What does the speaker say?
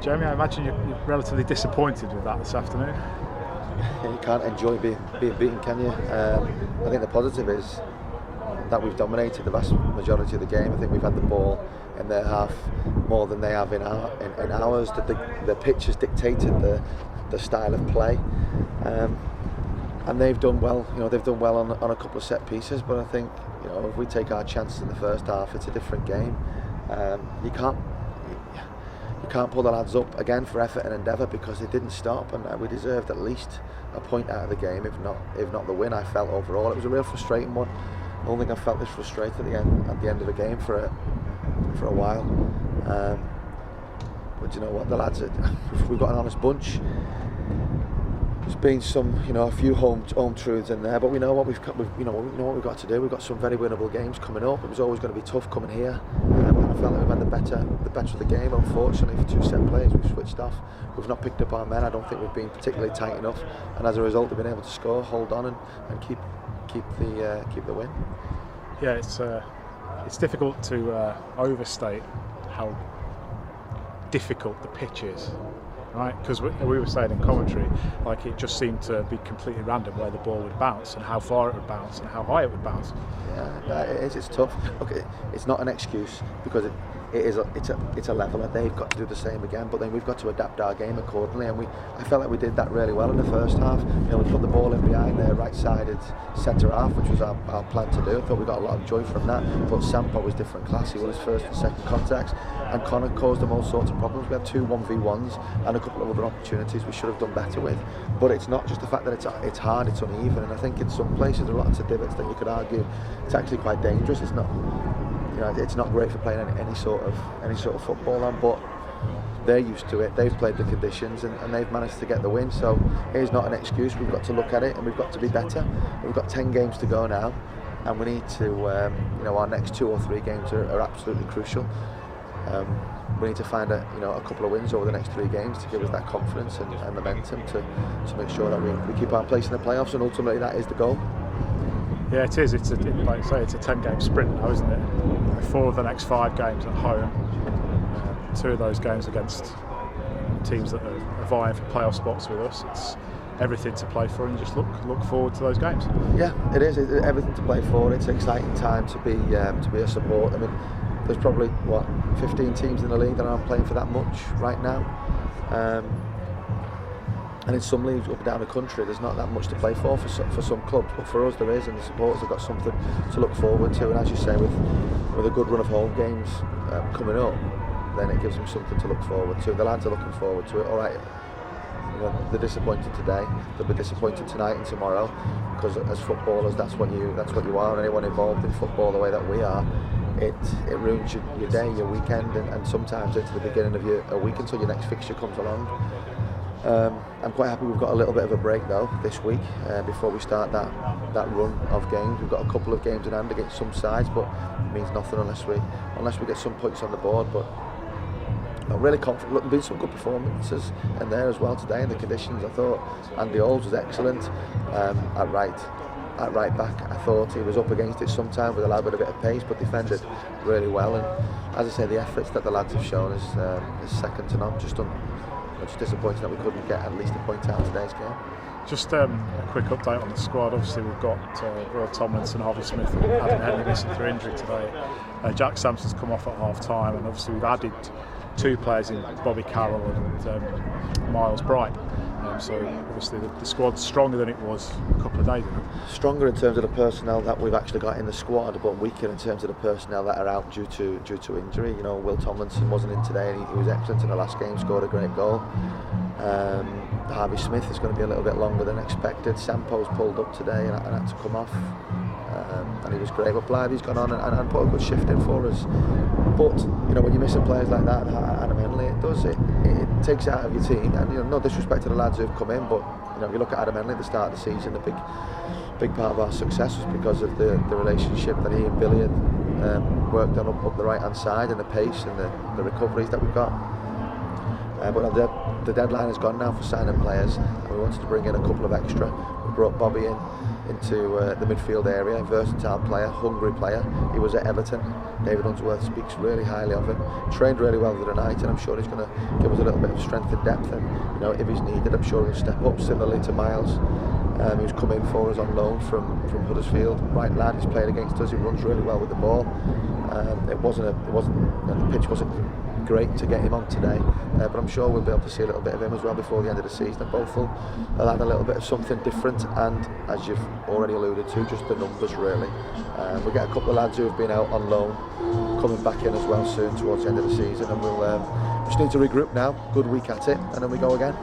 Jeremy, I imagine you're relatively disappointed with that this afternoon. You can't enjoy being beaten, can you? I think the positive is that we've dominated the vast majority of the game. I think we've had the ball in their half more than they have in ours. The pitch has dictated the style of play, and they've done well. They've done well on a couple of set pieces. But I think if we take our chances in the first half, it's a different game. You can't pull the lads up again for effort and endeavour because they didn't stop, and we deserved at least a point out of the game, if not the win. I felt overall it was a real frustrating one. I don't think I felt this frustrated at the end of the game for a while. But you know what, the lads, we've got an honest bunch. There's been some, a few home truths in there, but we know what we've got to do. We've got some very winnable games coming up. It was always going to be tough coming here. I felt like we've had the better of the game. Unfortunately, for two set plays, we've switched off. We've not picked up our men. I don't think we've been particularly tight enough, and as a result, we've been able to score, hold on, and keep the win. Yeah, it's difficult to overstate how difficult the pitch is. Right, because we were saying in commentary, like it just seemed to be completely random where the ball would bounce and how far it would bounce and how high it would bounce. Yeah, it is. It's tough. Look, it's not an excuse because it's a leveler. They've got to do the same again, but then we've got to adapt our game accordingly. And I felt like we did that really well in the first half. We put the ball in behind their right-sided centre half, which was our plan to do. I thought we got a lot of joy from that. But Sampo was different class. He won his first and second contacts, and Connor caused them all sorts of problems. We had 2 1v1s and a couple of other opportunities we should have done better with. But it's not just the fact that it's hard, it's uneven, and I think in some places there are lots of divots that you could argue it's actually quite dangerous. It's not. It's not great for playing any sort of football on, but they're used to it. They've played the conditions and they've managed to get the win. So it is not an excuse. We've got to look at it and we've got to be better. We've got 10 games to go now, and we need to. Our next 2 or 3 games are absolutely crucial. We need to find a couple of wins over the next 3 games to give us that confidence and momentum to make sure that we keep our place in the playoffs, and ultimately that is the goal. Yeah, it is. It's like you say, it's a 10-game sprint now, isn't it? 4 of the next 5 games at home. 2 of those games against teams that are vying for playoff spots with us. It's everything to play for, and just look forward to those games. Yeah, it is. It's everything to play for. It's an exciting time to be a support. I mean, there's probably 15 teams in the league that aren't playing for that much right now. And in some leagues up and down the country, there's not that much to play for some clubs, but for us there is, and the supporters have got something to look forward to. And as you say, with a good run of home games coming up, then it gives them something to look forward to. The lads are looking forward to it. All right, they're disappointed today. They'll be disappointed tonight and tomorrow, because as footballers, that's what you are. And anyone involved in football the way that we are, it ruins your day, your weekend, and sometimes into the beginning of your week until your next fixture comes along. I'm quite happy we've got a little bit of a break though this week before we start that run of games. We've got a couple of games in hand against some sides, but it means nothing unless we get some points on the board. But I'm really confident. Look, there've been some good performances in there as well today in the conditions. I thought Andy Olds was excellent at right back. I thought he was up against it sometimes with a bit of pace, but defended really well. And as I say, the efforts that the lads have shown is second to none. Just disappointed that we couldn't get at least a point out of today's game. Just a quick update on the squad. Obviously we've got Will Tomlinson, Harvey Smith and Adam Henley missing through injury today. Jack Sampson's come off at half time, and obviously we've added 2 players in Bobby Carroll and Miles Bright. So obviously the squad's stronger than it was a couple of days ago. Stronger in terms of the personnel that we've actually got in the squad, but weaker in terms of the personnel that are out due to injury. Will Tomlinson wasn't in today, and he was excellent in the last game, scored a great goal. Harvey Smith is going to be a little bit longer than expected. Sampo's pulled up today and had to come off, and he was great. But Blythe's gone on and put a good shift in for us. But when you're missing players like that, Adam Henley, it takes it out of your team. And no disrespect to the lads who've come in, but if you look at Adam Henley at the start of the season, the big part of our success was because of the relationship that he and Billy had worked on up the right hand side, and the pace and the recoveries that we've got. But the deadline has gone now for signing players, and we wanted to bring in a couple of extra. We brought Bobby into the midfield area, versatile player, hungry player. He was at Everton. David Unsworth speaks really highly of him. Trained really well the other night, and I'm sure he's going to give us a little bit of strength and depth. And if he's needed, I'm sure he'll step up. Similarly to Miles, who's come in for us on loan from Huddersfield. Right lad, he's played against us. He runs really well with the ball. The pitch wasn't great to get him on today, but I'm sure we'll be able to see a little bit of him as well before the end of the season. And both will add a little bit of something different, and as you've already alluded to, just the numbers really. We'll get a couple of lads who have been out on loan coming back in as well soon towards the end of the season, and we'll just need to regroup now. Good week at it, and then we go again.